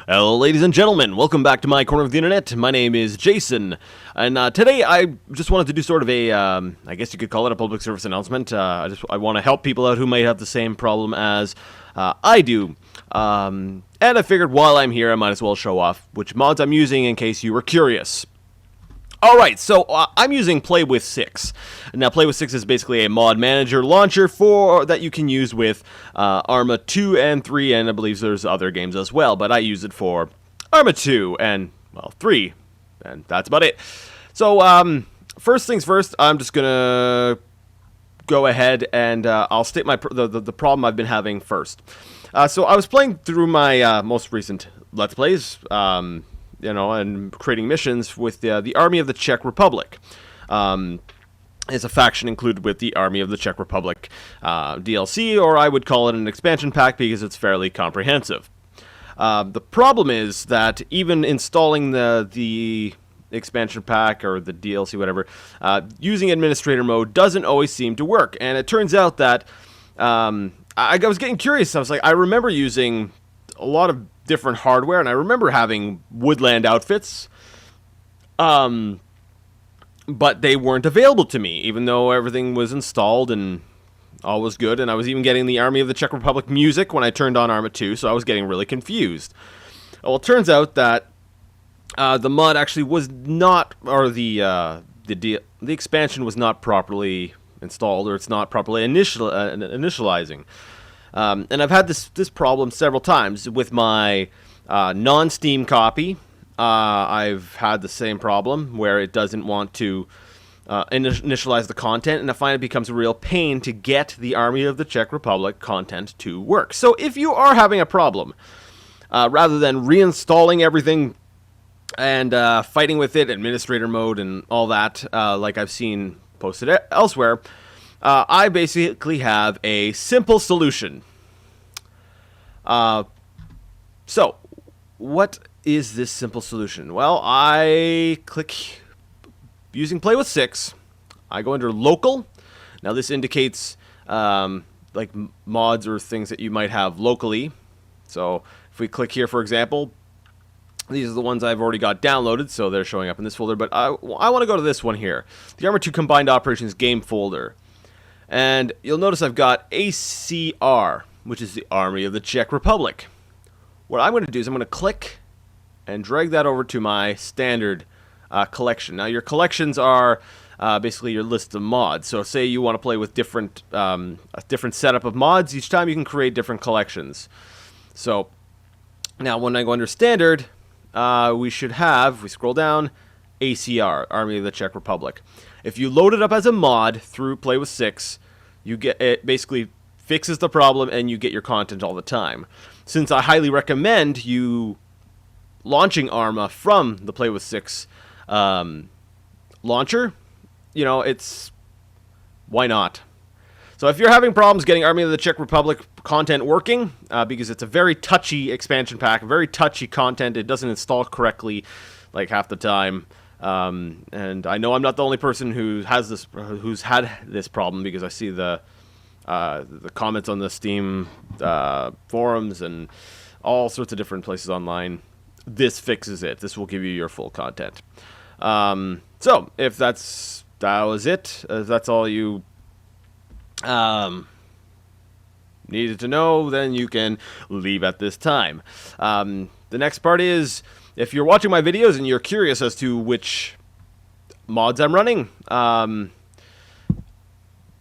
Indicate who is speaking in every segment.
Speaker 1: Hello, ladies and gentlemen. Welcome back to my corner of the internet. My name is Jason, and today I just wanted to do sort of a, I guess you could call it a public service announcement. I want to help people out who might have the same problem as I do, and I figured while I'm here, I might as well show off which mods I'm using in case you were curious. Alright, so I'm using WithSIX. Now, WithSIX is basically a mod manager launcher that you can use with Arma 2 and 3, and I believe there's other games as well, but I use it for Arma 2 and, well, 3, and that's about it. So, first things first, I'm just gonna go ahead and I'll state the problem I've been having first. So I was playing through my most recent Let's Plays, and creating missions with the Army of the Czech Republic. It's a faction included with the Army of the Czech Republic DLC, or I would call it an expansion pack because it's fairly comprehensive. The problem is that even installing the expansion pack or the DLC, whatever, using administrator mode doesn't always seem to work. And it turns out that I was getting curious. I was like, I remember using a lot of different hardware, and I remember having woodland outfits, but they weren't available to me, even though everything was installed and all was good, and I was even getting the Army of the Czech Republic music when I turned on Arma 2, so I was getting really confused. Well, it turns out that the mod actually was not, or the expansion was not properly installed, or it's not properly initializing. And I've had this problem several times with my non-Steam copy. I've had the same problem where it doesn't want to initialize the content, and I find it becomes a real pain to get the Army of the Czech Republic content to work. So if you are having a problem, rather than reinstalling everything and fighting with it, administrator mode and all that, like I've seen posted elsewhere, I basically have a simple solution. So, what is this simple solution? Well, I click using WithSIX. I go under local. Now, this indicates like mods or things that you might have locally. So, if we click here, for example, these are the ones I've already got downloaded, so they're showing up in this folder. But I want to go to this one here, the Arma 2 Combined Operations game folder. And you'll notice I've got ACR, which is the Army of the Czech Republic. What I'm going to do is I'm going to click and drag that over to my standard collection. Now, your collections are basically your list of mods. So say you want to play with a different setup of mods. Each time you can create different collections. So now when I go under standard, we should have, if we scroll down, ACR, Army of the Czech Republic. If you load it up as a mod through WithSIX, you get it basically fixes the problem and you get your content all the time. Since I highly recommend you launching Arma from the WithSIX launcher, why not? So if you're having problems getting Army of the Czech Republic content working, because it's a very touchy expansion pack, very touchy content, it doesn't install correctly like half the time. And I know I'm not the only person who's had this problem, because I see the comments on the Steam forums and all sorts of different places online. This fixes it. This will give you your full content. So if that was it, if that's all you needed to know, then you can leave at this time. The next part is, if you're watching my videos and you're curious as to which mods I'm running,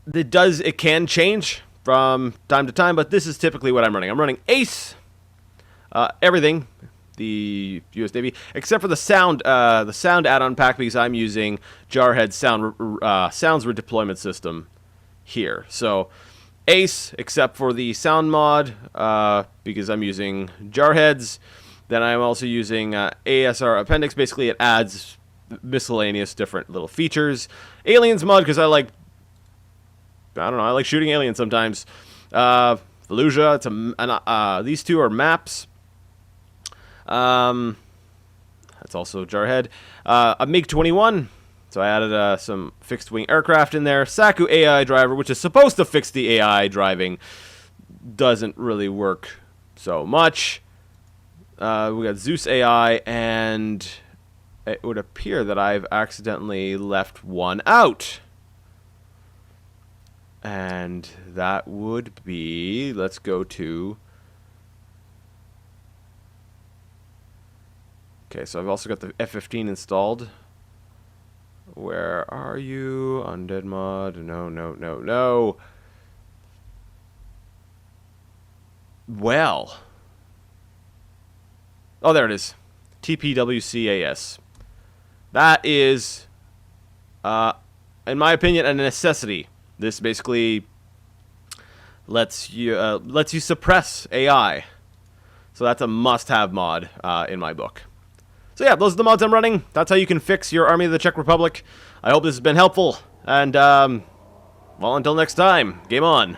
Speaker 1: it can change from time to time, but this is typically what I'm running. I'm running Ace, everything, the USDB, except for the sound add-on pack, because I'm using Jarhead's sounds redeployment system here. So Ace, except for the sound mod, because I'm using Jarhead's. Then I'm also using ASR Appendix. Basically, it adds miscellaneous different little features. Aliens mod, because I like shooting aliens sometimes. Fallujah, these two are maps. That's also Jarhead. A MiG-21, so I added some fixed-wing aircraft in there. Saku AI driver, which is supposed to fix the AI driving, doesn't really work so much. We got Zeus AI, and it would appear that I've accidentally left one out. And that would be, let's go to... Okay, so I've also got the F15 installed. Where are you? Undead mod. No, no, no, no. Well. Oh, there it is. TPWCAS. That is, in my opinion, a necessity. This basically lets you suppress AI. So that's a must-have mod in my book. So yeah, those are the mods I'm running. That's how you can fix your Army of the Czech Republic. I hope this has been helpful. And, well, until next time, game on.